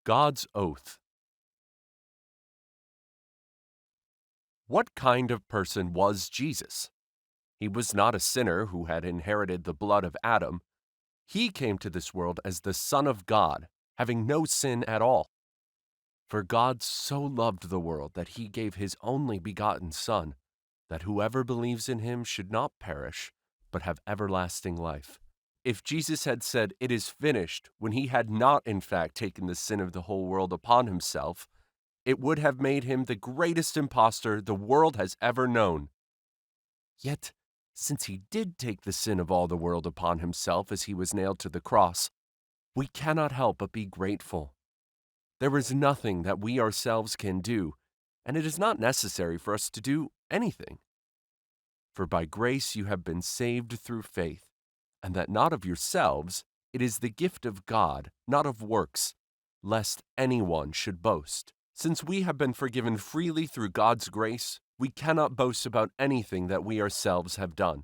God's oath. What kind of person was Jesus? He was not a sinner who had inherited the blood of Adam. He came to this world as the Son of God, having no sin at all. For God so loved the world that he gave his only begotten Son, that whoever believes in him should not perish, but have everlasting life. If Jesus had said, "It is finished," when he had not in fact taken the sin of the whole world upon himself, it would have made him the greatest impostor the world has ever known. Yet, since he did take the sin of all the world upon himself as he was nailed to the cross, we cannot help but be grateful. There is nothing that we ourselves can do, and it is not necessary for us to do anything. For by grace you have been saved through faith, and that not of yourselves, it is the gift of God, not of works, lest anyone should boast. Since we have been forgiven freely through God's grace, we cannot boast about anything that we ourselves have done.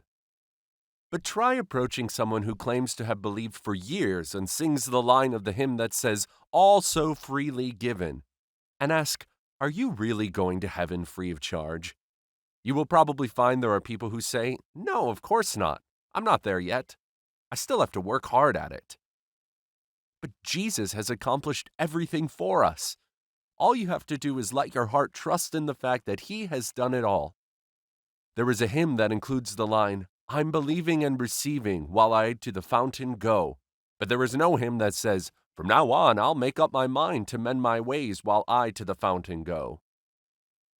But try approaching someone who claims to have believed for years and sings the line of the hymn that says, "All so freely given," and ask, "Are you really going to heaven free of charge?" You will probably find there are people who say, "No, of course not. I'm not there yet. I still have to work hard at it." But Jesus has accomplished everything for us. All you have to do is let your heart trust in the fact that he has done it all. There is a hymn that includes the line, "I'm believing and receiving while I to the fountain go." But there is no hymn that says, "From now on I'll make up my mind to mend my ways while I to the fountain go."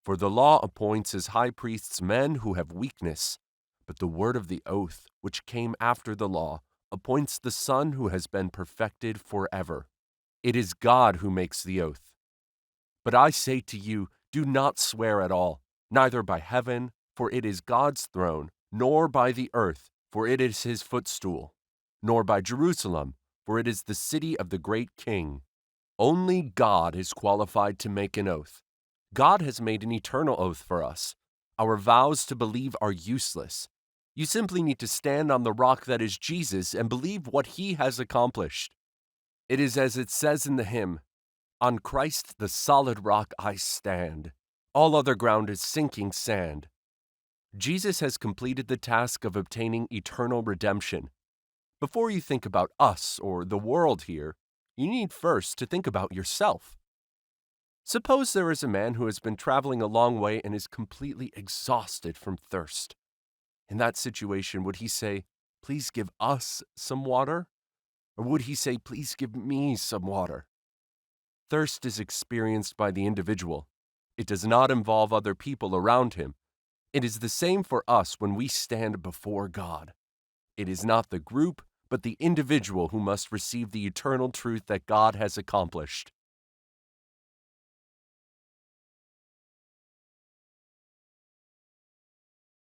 For the law appoints as high priests men who have weakness, but the word of the oath, which came after the law, appoints the Son who has been perfected forever. It is God who makes the oath. But I say to you, do not swear at all, neither by heaven, for it is God's throne, nor by the earth, for it is his footstool, nor by Jerusalem, for it is the city of the great King. Only God is qualified to make an oath. God has made an eternal oath for us. Our vows to believe are useless. You simply need to stand on the rock that is Jesus and believe what he has accomplished. It is as it says in the hymn, "On Christ the solid rock I stand. All other ground is sinking sand." Jesus has completed the task of obtaining eternal redemption. Before you think about us or the world here, you need first to think about yourself. Suppose there is a man who has been traveling a long way and is completely exhausted from thirst. In that situation, would he say, "Please give us some water"? Or would he say, "Please give me some water"? Thirst is experienced by the individual. It does not involve other people around him. It is the same for us when we stand before God. It is not the group, but the individual who must receive the eternal truth that God has accomplished.